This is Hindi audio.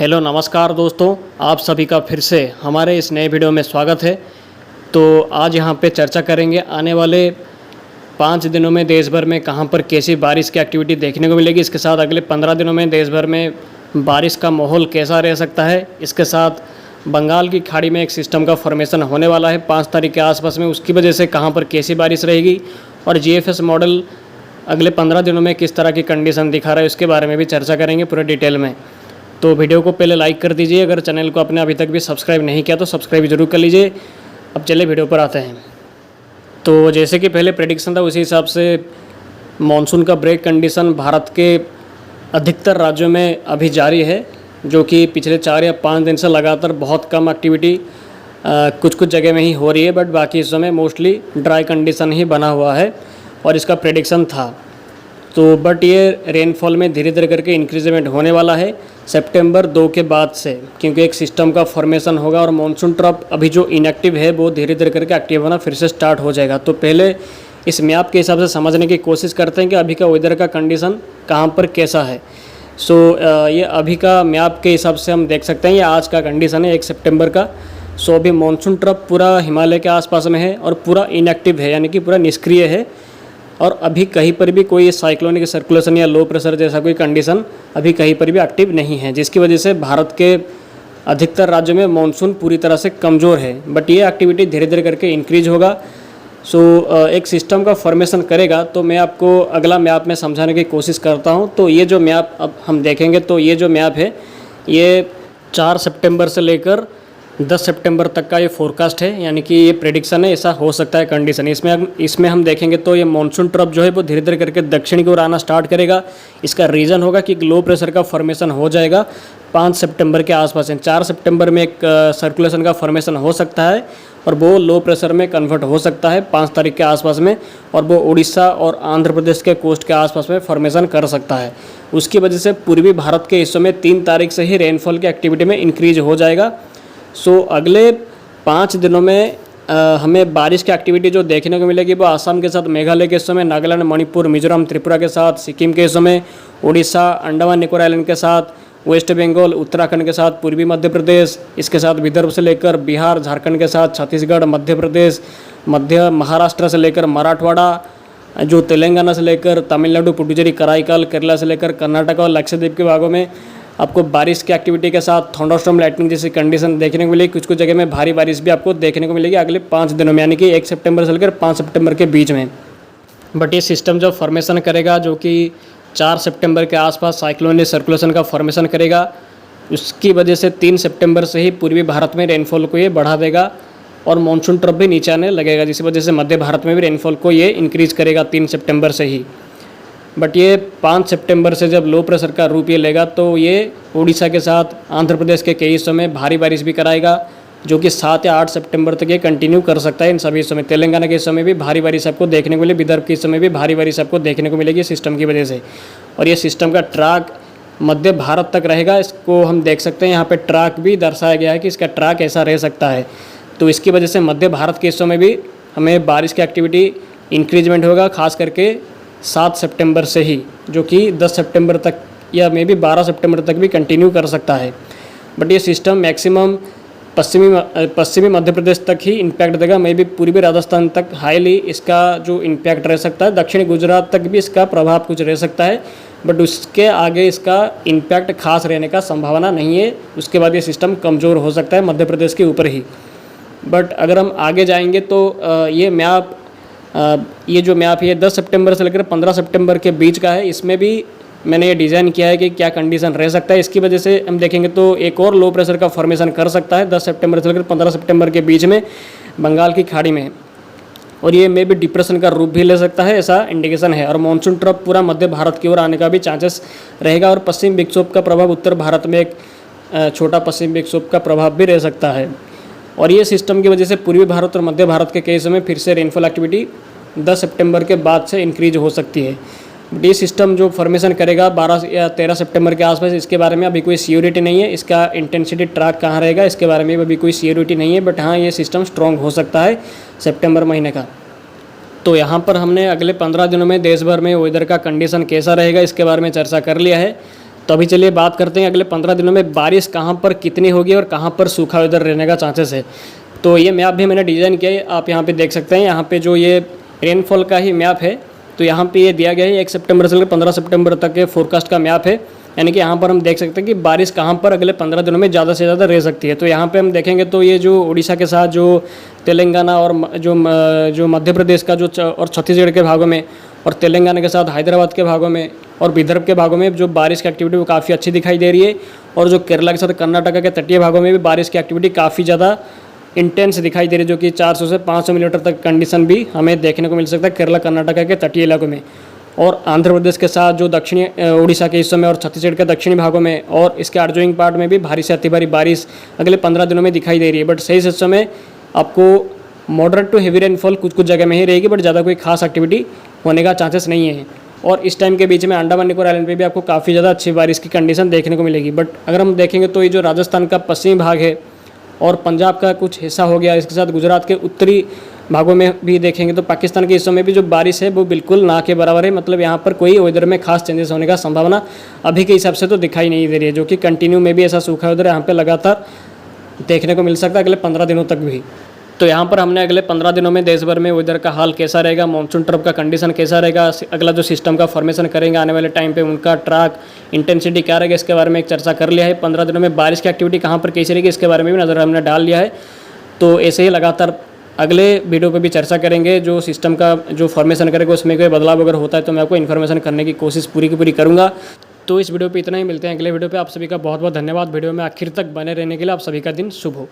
हेलो नमस्कार दोस्तों, आप सभी का फिर से हमारे इस नए वीडियो में स्वागत है। तो आज यहाँ पे चर्चा करेंगे आने वाले 5 दिनों में देश भर में कहाँ पर कैसी बारिश की एक्टिविटी देखने को मिलेगी। इसके साथ अगले 15 दिनों में देश भर में बारिश का माहौल कैसा रह सकता है। इसके साथ बंगाल की खाड़ी में एक सिस्टम का फॉर्मेशन होने वाला है 5 तारीख के आसपास में, उसकी वजह से कहाँ पर कैसी बारिश रहेगी और जीएफएस मॉडल अगले 15 दिनों में किस तरह की कंडीशन दिखा रहा है, उसके बारे में भी चर्चा करेंगे पूरे डिटेल में। तो वीडियो को पहले लाइक कर दीजिए, अगर चैनल को आपने अभी तक भी सब्सक्राइब नहीं किया तो सब्सक्राइब जरूर कर लीजिए। अब चलिए वीडियो पर आते हैं। तो जैसे कि पहले प्रेडिक्शन था उसी हिसाब से मॉनसून का ब्रेक कंडीशन भारत के अधिकतर राज्यों में अभी जारी है, जो कि पिछले 4 या 5 दिन से लगातार बहुत कम एक्टिविटी कुछ कुछ जगह में ही हो रही है, बट बाकी हिस्सों में मोस्टली ड्राई कंडीशन ही बना हुआ है और इसका प्रेडिक्शन था। तो बट ये रेनफॉल में धीरे धीरे करके इंक्रीजमेंट होने वाला है सितंबर 2 के बाद से, क्योंकि एक सिस्टम का फॉर्मेशन होगा और मॉनसून ट्रफ अभी जो इनएक्टिव है वो धीरे धीरे करके एक्टिव होना फिर से स्टार्ट हो जाएगा। तो पहले इस मैप के हिसाब से समझने की कोशिश करते हैं कि अभी का वेदर का कंडीशन कहाँ पर कैसा है। ये अभी का मैप के हिसाब से हम देख सकते हैं, ये आज का कंडीशन है 1 सितंबर का। अभी मॉनसून ट्रफ पूरा हिमालय के आसपास में है और पूरा इनएक्टिव है, यानी कि पूरा निष्क्रिय है और अभी कहीं पर भी कोई साइक्लोनिक सर्कुलेशन या लो प्रेशर जैसा कोई कंडीशन अभी कहीं पर भी एक्टिव नहीं है, जिसकी वजह से भारत के अधिकतर राज्यों में मानसून पूरी तरह से कमज़ोर है। बट ये एक्टिविटी धीरे धीरे करके इंक्रीज होगा। एक सिस्टम का फॉर्मेशन करेगा। तो मैं आपको अगला मैप में समझाने की कोशिश करता हूँ। तो ये जो मैप अब हम देखेंगे, तो ये जो मैप है ये 4 सितंबर से लेकर 10 सितंबर तक का ये फोरकास्ट है, यानी कि ये प्रेडिक्शन है, ऐसा हो सकता है कंडीशन। इसमें हम देखेंगे तो ये मानसून ट्रफ जो है वो धीरे धीरे करके दक्षिण की ओर आना स्टार्ट करेगा। इसका रीज़न होगा कि लो प्रेशर का फॉर्मेशन हो जाएगा 5 सितंबर के आसपास। 4 सितंबर में एक सर्कुलेशन का फॉर्मेशन हो सकता है और वो लो प्रेशर में कन्वर्ट हो सकता है 5 तारीख के आसपास में, और वो उड़ीसा और आंध्र प्रदेश के कोस्ट के आसपास में फॉर्मेशन कर सकता है। उसकी वजह से पूर्वी भारत के हिस्सों में 3 तारीख से ही रेनफॉल की एक्टिविटी में इंक्रीज हो जाएगा। अगले 5 दिनों में हमें बारिश की एक्टिविटी जो देखने को मिलेगी वो आसाम के साथ मेघालय के हिस्सों में, नागालैंड, मणिपुर, मिजोरम, त्रिपुरा के साथ, सिक्किम के हिस्सों में, उड़ीसा, अंडमान निकोबार आइलैंड के साथ, वेस्ट बंगाल, उत्तराखंड के साथ, पूर्वी मध्य प्रदेश, इसके साथ विदर्भ से लेकर बिहार, झारखंड के साथ, छत्तीसगढ़, मध्य प्रदेश, मध्य महाराष्ट्र से लेकर मराठवाड़ा, जो तेलंगाना से लेकर तमिलनाडु, पुडुचेरी, कराईकाल, केरला से लेकर कर्नाटक और लक्षद्वीप के भागों में आपको बारिश की एक्टिविटी के साथ थंडरस्टॉर्म, लाइटनिंग जैसी कंडीशन देखने को मिलेगी। कुछ कुछ जगह में भारी बारिश भी आपको देखने को मिलेगी अगले 5 दिनों में, यानी कि 1 सितंबर से लेकर 5 सितंबर के बीच में। बट ये सिस्टम जो फॉर्मेशन करेगा, जो कि 4 सितंबर के आसपास साइक्लोनिक सर्कुलेशन का फॉर्मेशन करेगा, उसकी वजह से 3 सितंबर से ही पूर्वी भारत में रेनफॉल को ये बढ़ा देगा और मानसून ट्रफ भी नीचे आने लगेगा, जिसकी वजह से मध्य भारत में भी रेनफॉल को ये इंक्रीज करेगा 3 सितंबर से ही। बट ये 5 सितंबर से जब लो प्रेशर का रूप ये लेगा तो ये उड़ीसा के साथ आंध्र प्रदेश के कई हिस्सों में भारी बारिश भी कराएगा, जो कि 7 या 8 सितंबर तक ये कंटिन्यू कर सकता है इन सभी हिस्सों में। तेलंगाना के हिस्सों में भी भारी बारिश आपको देखने को मिलेगी, विदर्भ के हिस्सों में भी भारी बारिश आपको देखने को मिलेगी सिस्टम की वजह से। और ये सिस्टम का ट्रैक मध्य भारत तक रहेगा। इसको हम देख सकते हैं, यहाँ पर ट्रैक भी दर्शाया गया है कि इसका ट्रैक ऐसा रह सकता है। तो इसकी वजह से मध्य भारत के हिस्सों में भी हमें बारिश की एक्टिविटी इंक्रीजमेंट होगा, खास करके 7 सितंबर से ही, जो कि 10 सितंबर तक या मे बी 12 सितंबर तक भी कंटिन्यू कर सकता है। बट ये सिस्टम मैक्सिमम पश्चिमी मध्य प्रदेश तक ही इम्पैक्ट देगा, मे बी पूर्वी राजस्थान तक हाईली इसका जो इम्पैक्ट रह सकता है। दक्षिणी गुजरात तक भी इसका प्रभाव कुछ रह सकता है, बट उसके आगे इसका इम्पैक्ट खास रहने का संभावना नहीं है। उसके बाद ये सिस्टम कमज़ोर हो सकता है मध्य प्रदेश के ऊपर ही। बट अगर हम आगे जाएंगे तो ये जो मैप है 10 सितंबर से लेकर 15 सितंबर के बीच का है। इसमें भी मैंने ये डिज़ाइन किया है कि क्या कंडीशन रह सकता है। इसकी वजह से हम देखेंगे तो एक और लो प्रेशर का फॉर्मेशन कर सकता है 10 सितंबर से लेकर 15 सितंबर के बीच में बंगाल की खाड़ी में, और ये मे भी डिप्रेशन का रूप भी ले सकता है, ऐसा इंडिकेशन है। और मानसून ट्रफ पूरा मध्य भारत की ओर आने का भी चांसेस रहेगा और पश्चिम विक्षोभ का प्रभाव उत्तर भारत में एक छोटा पश्चिम विक्षोभ का प्रभाव भी रह सकता है। और ये सिस्टम की वजह से पूर्वी भारत और मध्य भारत के कई हिस्सों में फिर से रेनफॉल एक्टिविटी 10 सितंबर के बाद से इंक्रीज हो सकती है। बट ये सिस्टम जो फॉर्मेशन करेगा 12 या 13 सितंबर के आसपास, इसके बारे में अभी कोई सियोरिटी नहीं है। इसका इंटेंसिटी ट्रैक कहाँ रहेगा इसके बारे में अभी कोई सियोरिटी नहीं है, बट हाँ ये सिस्टम स्ट्रॉन्ग हो सकता है सितंबर महीने का। तो यहाँ पर हमने अगले 15 दिनों में देश भर में वेदर का कंडीशन कैसा रहेगा इसके बारे में चर्चा कर लिया है। तो अभी चलिए बात करते हैं अगले 15 दिनों में बारिश कहाँ पर कितनी होगी और कहाँ पर सूखा वेदर रहने का चांसेस है। तो ये मैप भी मैंने डिज़ाइन किया है, आप यहाँ पे देख सकते हैं। यहाँ पे जो ये रेनफॉल का ही मैप है, तो यहाँ पे ये दिया गया है 1 सितंबर से लेकर 15 सितंबर तक के फोरकास्ट का मैप है। यानी कि यहाँ पर हम देख सकते हैं कि बारिश कहाँ पर अगले 15 दिनों में ज़्यादा से ज़्यादा रह सकती है। तो यहाँ पे हम देखेंगे तो ये जो उड़ीसा के साथ जो तेलंगाना और जो मध्य प्रदेश का और छत्तीसगढ़ के भागों में, और तेलंगाना के साथ हैदराबाद के भागों में और विदर्भ के भागों में जो बारिश की एक्टिविटी वो काफ़ी अच्छी दिखाई दे रही है। और जो केरला के साथ कर्नाटका के तटीय भागों में भी बारिश की एक्टिविटी काफ़ी ज़्यादा इंटेंस दिखाई दे रही है, जो कि 400 से 500 मिलीमीटर तक कंडीशन भी हमें देखने को मिल सकता है केरला कर्नाटका के तटीय इलाकों में। और आंध्र प्रदेश के साथ जो दक्षिणी उड़ीसा के हिस्सों में और छत्तीसगढ़ के दक्षिणी भागों में और इसके आर्जोइंग पार्ट में भी भारी से अति भारी बारिश अगले 15 दिनों में दिखाई दे रही है। बट सही हिस्सों में आपको मॉडरेट टू हेवी रेनफॉल कुछ कुछ जगह में ही रहेगी, बट ज़्यादा कोई खास एक्टिविटी होने का चांसेस नहीं है। और इस टाइम के बीच में अंडमान निकोबार आइलैंड पे भी आपको काफ़ी ज़्यादा अच्छी बारिश की कंडीशन देखने को मिलेगी। बट अगर हम देखेंगे तो ये जो राजस्थान का पश्चिमी भाग है और पंजाब का कुछ हिस्सा हो गया, इसके साथ गुजरात के उत्तरी भागों में भी देखेंगे तो पाकिस्तान के हिस्सों में भी जो बारिश है वो बिल्कुल ना के बराबर है। मतलब यहाँ पर कोई वेदर में खास चेंजेस होने का संभावना अभी के हिसाब से तो दिखाई नहीं दे रही है, जो कि कंटिन्यू में भी ऐसा सूखा वेदर यहाँ पे लगातार देखने को मिल सकता है अगले 15 दिनों तक भी। तो यहाँ पर हमने अगले 15 दिनों में देश भर में वेदर का हाल कैसा रहेगा, मानसून ट्रफ का कंडीशन कैसा रहेगा, अगला जो सिस्टम का फॉर्मेशन करेंगे आने वाले टाइम पे उनका ट्रैक इंटेंसिटी क्या रहेगा, इसके बारे में एक चर्चा कर लिया है। 15 दिनों में बारिश की एक्टिविटी कहाँ पर कैसी रहेगी इसके बारे में भी नज़र हमने डाल लिया है। तो ऐसे ही लगातार अगले वीडियो पे भी चर्चा करेंगे। जो सिस्टम का जो फॉर्मेशन करेगा उसमें कोई बदलाव अगर होता है तो मैं आपको इन्फॉर्मेशन करने की कोशिश पूरी की पूरी करूँगा। तो इस वीडियो पे इतना ही, मिलते हैं अगले वीडियो पे। आप सभी का बहुत बहुत धन्यवाद वीडियो में आखिर तक बने रहने के लिए। आप सभी का दिन शुभ हो।